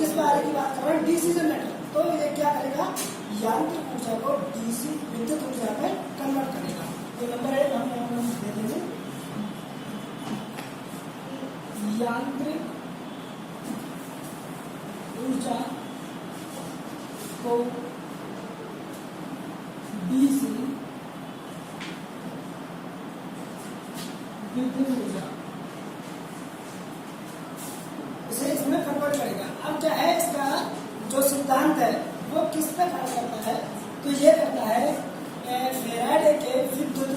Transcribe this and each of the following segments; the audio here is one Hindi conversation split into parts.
किस बारे की बात कर रहे हैं, डीसी जनरेटर। तो ये क्या करेगा, यांत्रिक ऊर्जा को डीसी विद्युत ऊर्जा में कन्वर्ट करेगा। तो नंबर 1 हम यहाँ दे देंगे, यांत्रिक ऊर्जा को डीसी विद्युत ऊर्जा, इसे इसमें कन्वर्ट करेगा। अब क्या है, इसका जो सिद्धांत है वो किस पे कार्य करता है, तो ये करता है फैराडे के विद्युत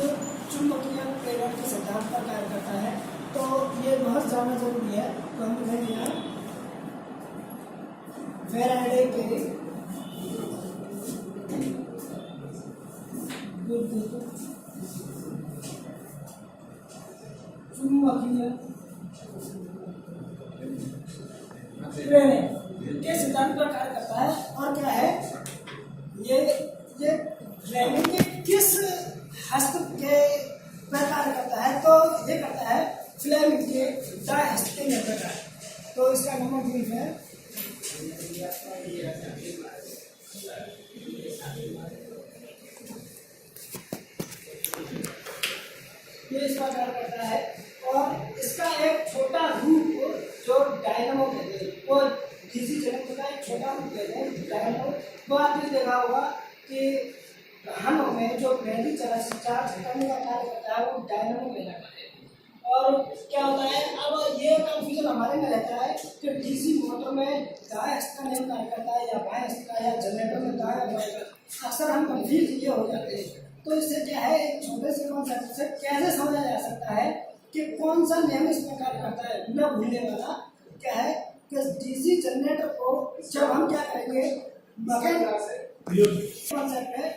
चुंबकीय प्रेरण के सिद्धांत पर कार्य करता है। तो ये बहुत जानना जरूरी है। तो हम लिखेंगे यहाँ फैराडे के विद्युत चुंबकीय प्रेरण के सिद्धांत पर कार्य करता है। और क्या है, ये फ्लेमिंग के किस हस्त के पर कार्य करता है, तो ये करता है फ्लेमिंग के दाएं हस्त के निर्भर है। तो इसका नंबर 3 है। ये इसका कार्य करता है। और इसका एक छोटा रूप जो डायनामो कहते हैं, वो डीसी जनरेटर का एक छोटा रूप कहते हैं डायनामो। वो आपने देखा होगा कि वाहनों में जो बैटरी चार्ज करने का कार्य करता है वो डायनामो कहलाता है। और क्या होता है, अब ये कंफ्यूजन हमारे में रहता है कि डीसी मोटर में दाएं हस्त का नहीं कार्य करता है या बाएं हस्त का, या जनरेटर में दाएं या बाएं का। अक्सर हम कंफ्यूज ये हो जाते हैं। तो इससे क्या है, एक छोटे से कॉन्सेप्ट से कैसे समझा जा सकता है कि कौन सा नियम इसमें कार्य करता है बिना भूलने वाला। क्या है कि डीसी जनरेटर को जब हम क्या करेंगे, कॉन्सेप्ट है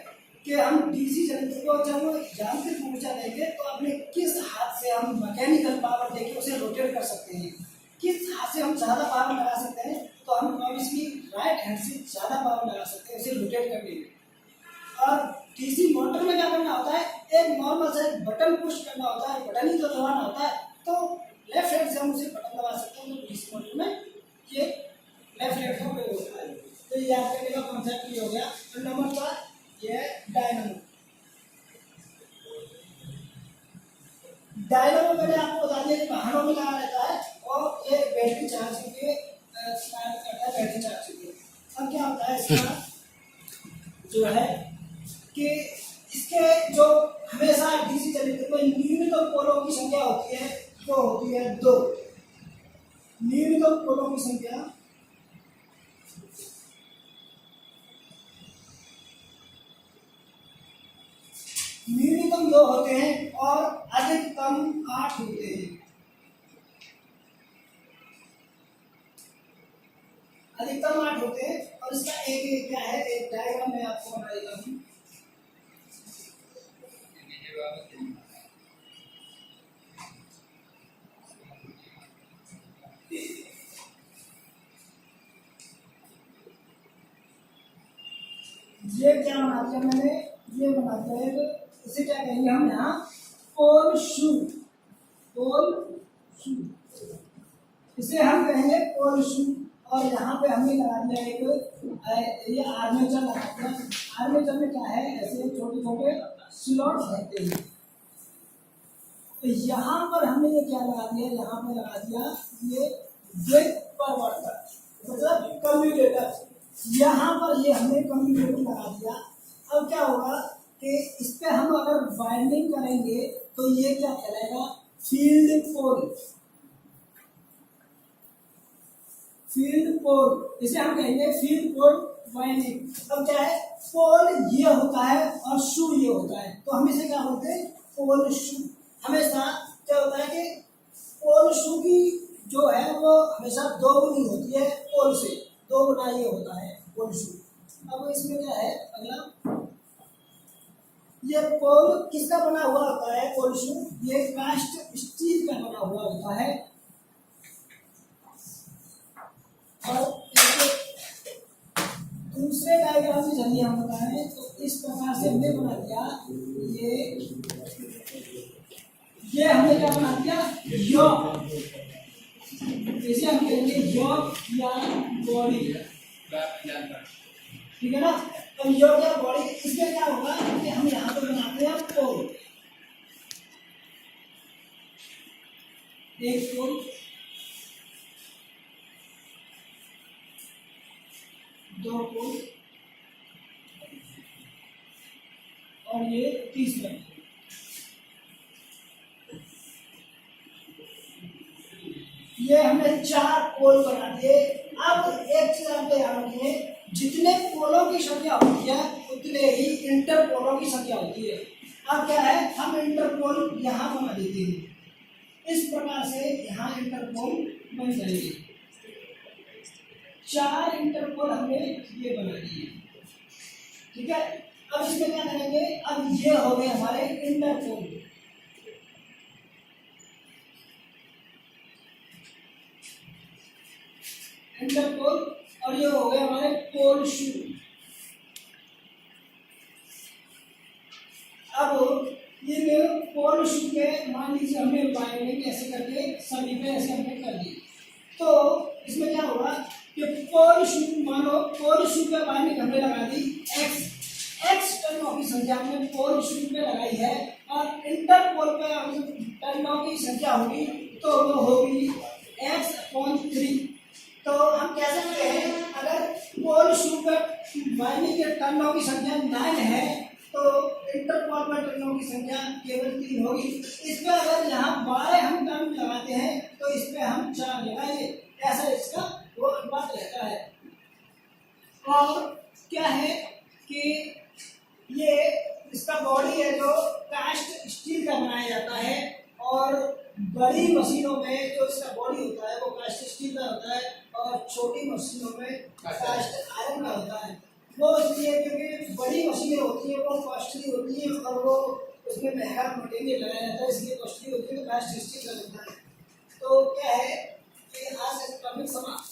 कि हम डीसी जनरेटर को जब यांत्रिक ऊर्जा देंगे तो अपने किस हाथ से हम मैकेनिकल पावर देके उसे रोटेट कर सकते हैं, किस हाथ से हम ज़्यादा पावर लगा सकते हैं। तो हम ऑब्वियसली राइट हैंड से ज़्यादा पावर लगा सकते हैं उसे रोटेट करने में। और डीसी मोटर में क्या करना होता है, एक नॉर्मल से बटन पुश करना होता है, बटन ही तो दबाना होता है। तो लेफ्ट हैंड से हम उसे बटन दबा सकते हैं। तो डीसी मोटर में ये लेफ्ट हैंड का प्रयोग होता है। तो ये याद करने का कॉन्सेप्ट ये हो गया। तो नंबर 4 ये डायनामो। डायनामो मैंने आपको बता दिया कि वाहनों में लगा रहता है और ये बैटरी चार्ज के लिए करता है, बैटरी चार्ज के लिए। अब क्या होता है, इसका जो है कि इसके जो हमेशा डीसी जनरेटर में न्यूनतम पोलों की संख्या होती है, वो होती है 2। न्यूनतम पोलों की संख्या न्यूनतम 2 होते हैं और अधिकतम 8 होते हैं। अधिकतम 8 होते हैं। और इसका एक क्या है, एक डायग्राम मैं आपको बना देता हूँ। ये क्या बना दिया मैंने, ये बना दिया, इसे क्या कहेंगे हम यहाँ, पोल शू। पोल शू, इसे हम कहेंगे पोल शू। और यहाँ पे हमने लगा दिया एक ये आर्मेचर लगा दिया। आर्मेचर में क्या है, ऐसे छोटे छोटे स्लॉट्स रहते हैं। तो यहाँ पर हमने ये क्या लगा दिया, यहाँ पे लगा दिया ये ब्रेक परवर्तर, मतलब कम्यूटेटर। यहाँ पर ये हमने कम्यूटेटर लगा दिया। अब क्या होगा कि इस पे हम अगर वाइंडिंग करेंगे तो ये क्या कहलाएगा, फील्ड पोल। फील्ड पोल, इसे हम कहेंगे फील्ड पोल वाइंडिंग। अब क्या है, पोल ये होता है और शू ये होता है, तो हम इसे क्या बोलते हैं, पोल शू। हमेशा क्या होता है कि पोल शू की जो है वो हमेशा 2 गुनी होती है पोल से, 2 गुना ये होता है पोल शू। अब इसमें क्या है, अगला ये पोल किसका बना हुआ होता है, पोल शू ये कास्ट स्टील का बना हुआ होता है। और दूसरे डायग्राम में चलिए हम बताएं तो इस प्रकार से हमने बना दिया, ये हमने क्या बना दिया, इसे हम कहेंगे यौग या बॉडी, ठीक है ना। तो यौग या बॉडी, इसमें क्या होगा कि हम यहाँ पे बनाते हैं पोल, एक पोल, दो पोल और ये तीसरा। ये हमने 4 पोल बना दिए। अब एक चीज आप ध्यान रखिए, जितने पोलों की संख्या होती है उतने ही इंटरपोलों की संख्या होती है। अब क्या है, हम इंटरपोल यहाँ बना देते हैं, इस प्रकार से यहाँ इंटरपोल बन जाएंगे। 4 इंटरपोल हमने ये बना दिए, ठीक है। अब इसमें क्या करेंगे, अब ये हो गए हमारे इंटरपोल, इंटरपोल, और ये हो गए हमारे पोल शू। अब ये पोल शू पे मान लीजिए हमने बाइंडिंग ऐसे करके सभी पे ऐसे हमने कर दी, तो इसमें क्या होगा कि पोल शू, मानो पोल शू पे बाइंडिंग हमने लगा दी, एक्स टर्नों की संख्या हमने पोल शू पे लगाई है, और इंटरपोल पे टर्नों की संख्या होगी तो वो होगी x/3। तो हम कह सकते हैं अगर पोल शू पे बाइंडिंग के टर्नों की संख्या 9 है तो इंटरपोल में टर्नों की संख्या केवल 3 होगी। इस पे अगर यहाँ 12 हम टर्न लगाते हैं तो इस पे हम 4 लगाएंगे, ऐसा इसका वो अनुपात रहता है। और क्या है कि ये इसका बॉडी है जो कास्ट स्टील का बनाया जाता है, और बड़ी मशीनों में जो इसका बॉडी होता है वो कास्ट स्टील का होता है, और छोटी मशीनों में कास्ट आयरन का होता है। वो इसलिए क्योंकि बड़ी मशीनें होती हैं वो कॉस्टली होती हैं और वो उसमें महंगा मटेरियल लगाया जाता है, इसलिए कॉस्टली होती है, तो कास्ट स्टील का लगता है। तो क्या है कि आज टॉपिक समाप्त।